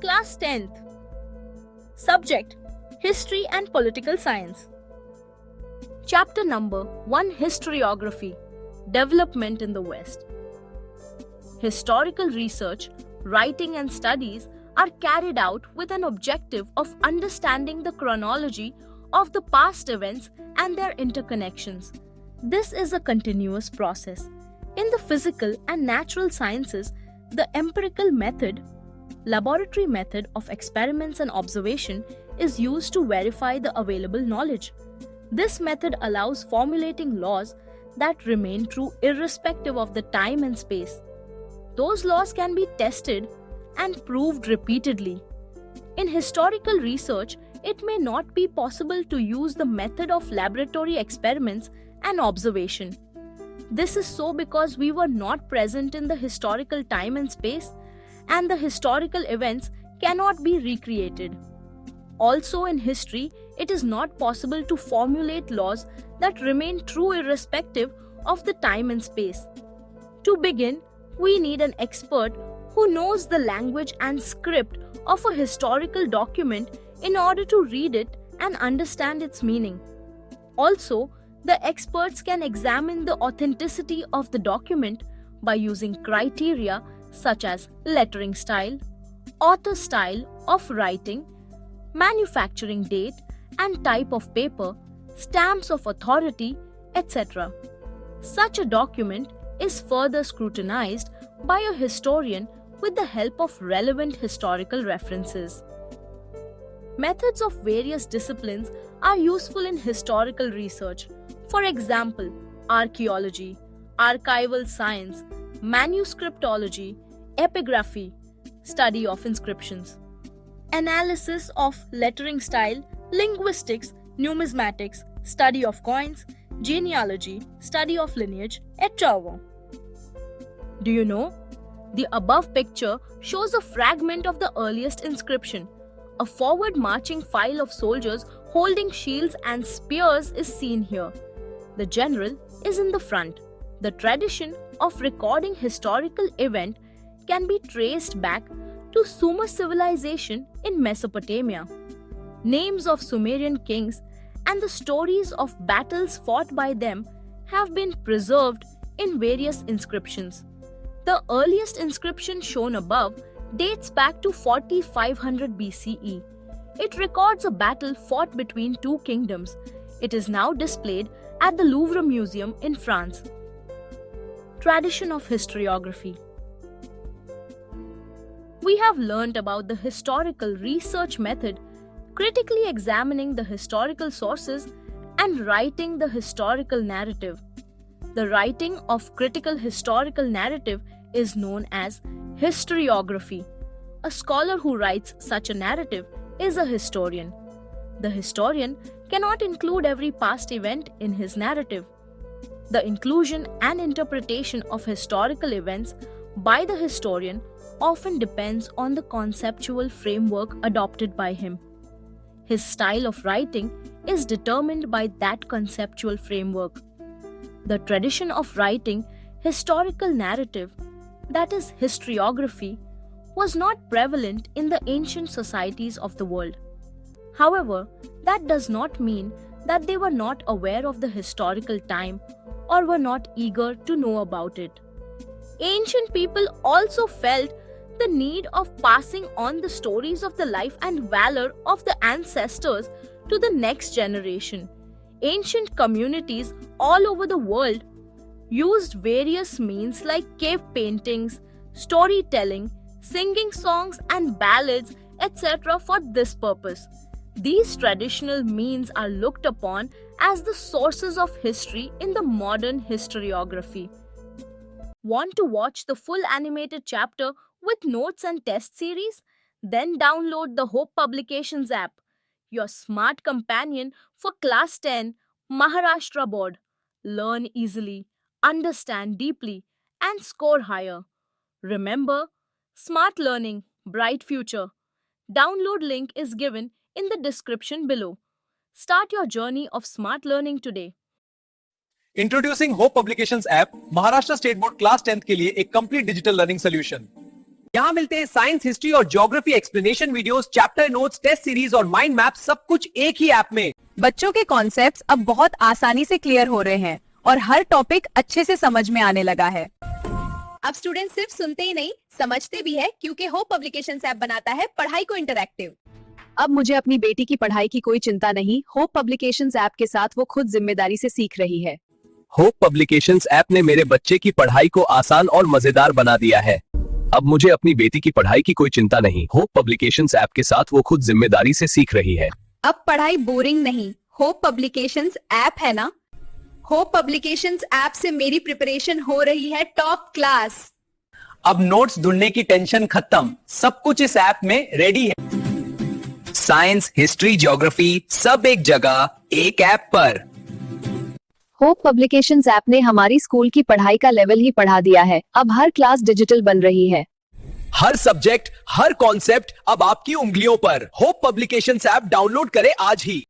Class 10th. Subject: History and Political Science. Chapter number 1: Historiography, Development in the West. Historical research, writing and studies are carried out with an objective of understanding the chronology of the past events and their interconnections. This is a continuous process. In the physical and natural sciences, the empirical method, laboratory method of experiments and observation is used to verify the available knowledge. This method allows formulating laws that remain true irrespective of the time and space. Those laws can be tested and proved repeatedly. In historical research, it may not be possible to use the method of laboratory experiments and observation. This is so because we were not present in the historical time and space, and the historical events cannot be recreated. Also, in history, it is not possible to formulate laws that remain true irrespective of the time and space. To begin, we need an expert who knows the language and script of a historical document in order to read it and understand its meaning. Also, the experts can examine the authenticity of the document by using criteria such as lettering style, author style of writing, manufacturing date and type of paper, stamps of authority, etc. Such a document is further scrutinized by a historian with the help of relevant historical references. Methods of various disciplines are useful in historical research. For example, archaeology, archival science, manuscriptology, epigraphy, study of inscriptions, analysis of lettering style, linguistics, numismatics, study of coins, genealogy, study of lineage, etc. Do you know? The above picture shows a fragment of the earliest inscription. A forward marching file of soldiers holding shields and spears is seen here. The general is in the front. The tradition of recording historical event can be traced back to Sumer civilization in Mesopotamia. Names of Sumerian kings and the stories of battles fought by them have been preserved in various inscriptions. The earliest inscription shown above dates back to 4500 BCE. It records a battle fought between two kingdoms. It is now displayed at the Louvre Museum in France. Tradition of historiography. We have learned about the historical research method, critically examining the historical sources and writing the historical narrative. The writing of critical historical narrative is known as historiography. A scholar who writes such a narrative is a historian. The historian cannot include every past event in his narrative. The inclusion and interpretation of historical events by the historian often depends on the conceptual framework adopted by him. His style of writing is determined by that conceptual framework. The tradition of writing historical narrative, that is historiography, was not prevalent in the ancient societies of the world. However, that does not mean that they were not aware of the historical time or were not eager to know about it. Ancient people also felt the need of passing on the stories of the life and valor of the ancestors to the next generation. Ancient communities all over the world used various means like cave paintings, storytelling, singing songs and ballads, etc. for this purpose. These traditional means are looked upon as the sources of history in the modern historiography. Want to watch the full animated chapter with notes and test series? Then download the Hope Publications app, your smart companion for Class 10 Maharashtra Board. Learn easily, understand deeply, and score higher. Remember, smart learning, bright future. Download link is given in the description below. Start your journey of smart learning today. Introducing hope publications app Maharashtra state board class 10th के लिए एक complete digital learning solution. यहाँ मिलते हैं science, history और geography explanation videos, chapter notes, test series और mind map, सब कुछ एक ही ऐप में। बच्चों के कॉन्सेप्ट्स अब बहुत आसानी से क्लियर हो रहे हैं और हर टॉपिक अच्छे से समझ में आने लगा है। अब स्टूडेंट सिर्फ सुनते ही नहीं, समझते भी है, क्योंकि होप पब्लिकेशंस ऐप बनाता है पढ़ाई को इंटरैक्टिव। अब मुझे अपनी बेटी की पढ़ाई की कोई चिंता नहीं। होप पब्लिकेशंस ऐप के साथ वो खुद जिम्मेदारी से सीख रही है। होप पब्लिकेशंस ऐप ने मेरे बच्चे की पढ़ाई को आसान और मजेदार बना दिया है। अब मुझे अपनी बेटी की पढ़ाई की कोई चिंता नहीं। होप पब्लिकेशंस ऐप के साथ वो खुद जिम्मेदारी से सीख रही है। अब पढ़ाई बोरिंग नहीं, होप पब्लिकेशंस ऐप है ना। होप पब्लिकेशंस ऐप से मेरी प्रिपरेशन हो रही है टॉप क्लास। अब नोट्स ढूंढने की टेंशन खत्म, सब कुछ इस ऐप में रेडी है। साइंस, हिस्ट्री, ज्योग्राफी सब एक जगह, एक ऐप पर। होप पब्लिकेशंस ऐप ने हमारी स्कूल की पढ़ाई का लेवल ही बढ़ा दिया है। अब हर क्लास डिजिटल बन रही है। हर सब्जेक्ट, हर कॉन्सेप्ट अब आपकी उंगलियों पर। होप पब्लिकेशंस ऐप डाउनलोड करें आज ही।